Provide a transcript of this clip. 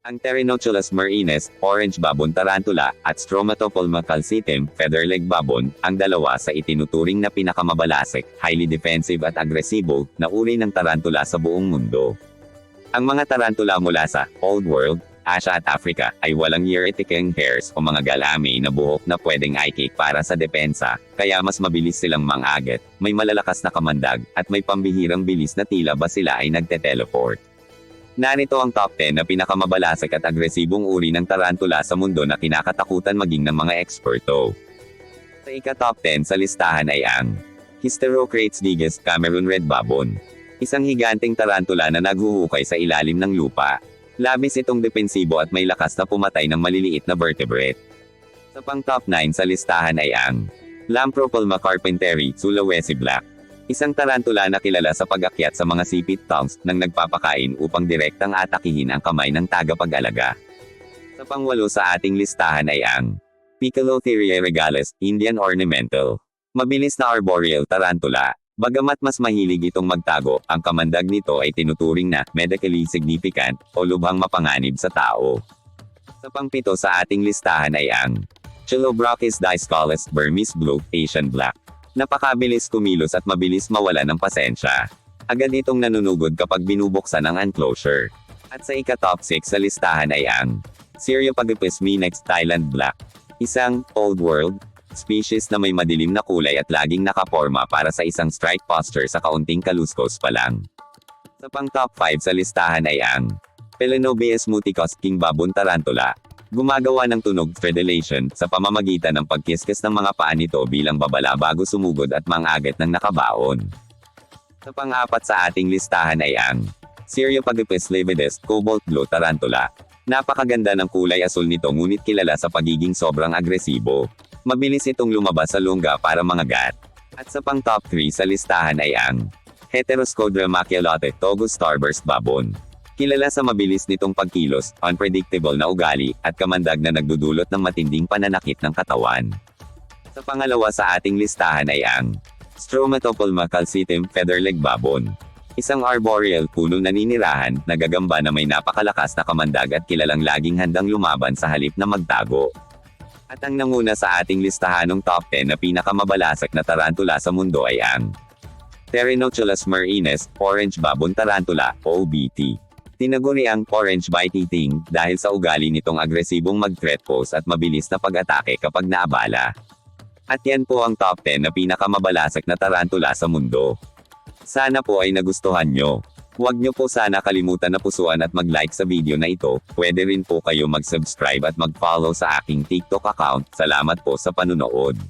Ang Pteronotulus murinus, orange babon tarantula, at Stromatopulma calcitem, featherleg babon, ang dalawa sa itinuturing na pinakamabalasik, highly defensive at agresibo, na uri ng tarantula sa buong mundo. Ang mga tarantula mula sa Old World, Asia at Africa, ay walang ear-ethicing hairs o mga galami na buhok na pwedeng i-kick para sa depensa, kaya mas mabilis silang mang-agat, may malalakas na kamandag, at may pambihirang bilis na tila ba sila ay nagte-teleport. Narito ang top 10 na pinakamabalasik at agresibong uri ng tarantula sa mundo na kinakatakutan maging ng mga eksperto. Sa ika-top 10 sa listahan ay ang Hysterocrates diges, Cameroon Red Babon. Isang higanteng tarantula na naghuhukay sa ilalim ng lupa. Labis itong depensibo at may lakas na pumatay ng maliliit na vertebrate. Sa pang-top 9 sa listahan ay ang Lampropelma carpenteri, Sulawesi Black. Isang tarantula na kilala sa pag-akyat sa mga sipit tongues nang nagpapakain upang direktang atakihin ang kamay ng tagapag-alaga. Sa pang-8 sa ating listahan ay ang Piccolotheria regalis, Indian Ornamental. Mabilis na arboreal tarantula. Bagamat mas mahilig itong magtago, ang kamandag nito ay tinuturing na medically significant o lubhang mapanganib sa tao. Sa pang-7 sa ating listahan ay ang Chilobrachys discolus, Burmese Blue, Asian Black. Napakabilis kumilos at mabilis mawala ng pasensya. Agad itong nanunugod kapag binubuksan ang enclosure. At sa ika-top 6 sa listahan ay ang Cereopagapus minax Thailand Black. Isang Old World species na may madilim na kulay at laging nakaporma para sa isang strike posture sa kaunting kaluskos pa lang. Sa pang-top 5 sa listahan ay ang Pelenobius muticus king babon tarantula. Gumagawa ng tunog stridulation sa pamamagitan ng pagkiskis ng mga paa nito bilang babala bago sumugod at mang-agat ng nakabaon. Sa pang-4 sa ating listahan ay ang Cereopagapus lividus, Cobalt Blue Tarantula. Napakaganda ng kulay asul nito ngunit kilala sa pagiging sobrang agresibo. Mabilis itong lumabas sa lungga para mangagat. At sa pang-top 3 sa listahan ay ang Heteroscodra maculote, Togo Starburst Babon. Kilala sa mabilis nitong pagkilos, unpredictable na ugali, at kamandag na nagdudulot ng matinding pananakit ng katawan. Sa pangalawa sa ating listahan ay ang Stromatopulma calcitem, featherleg babon. Isang arboreal punong naninirahan, nagagamba na may napakalakas na kamandag at kilalang laging handang lumaban sa halip na magtago. At ang nanguna sa ating listahanong top 10 na pinakamabalasik na tarantula sa mundo ay ang Pteronotulus murinus, orange babon tarantula, OBT. Tinaguri ang orange bite eating dahil sa ugali nitong agresibong mag-threat pose at mabilis na pag-atake kapag naabala. At yan po ang top 10 na pinakamabalasik na tarantula sa mundo. Sana po ay nagustuhan nyo. Huwag nyo po sana kalimutan na pusuan at mag-like sa video na ito. Pwede rin po kayo mag-subscribe at mag-follow sa aking TikTok account. Salamat po sa panunood.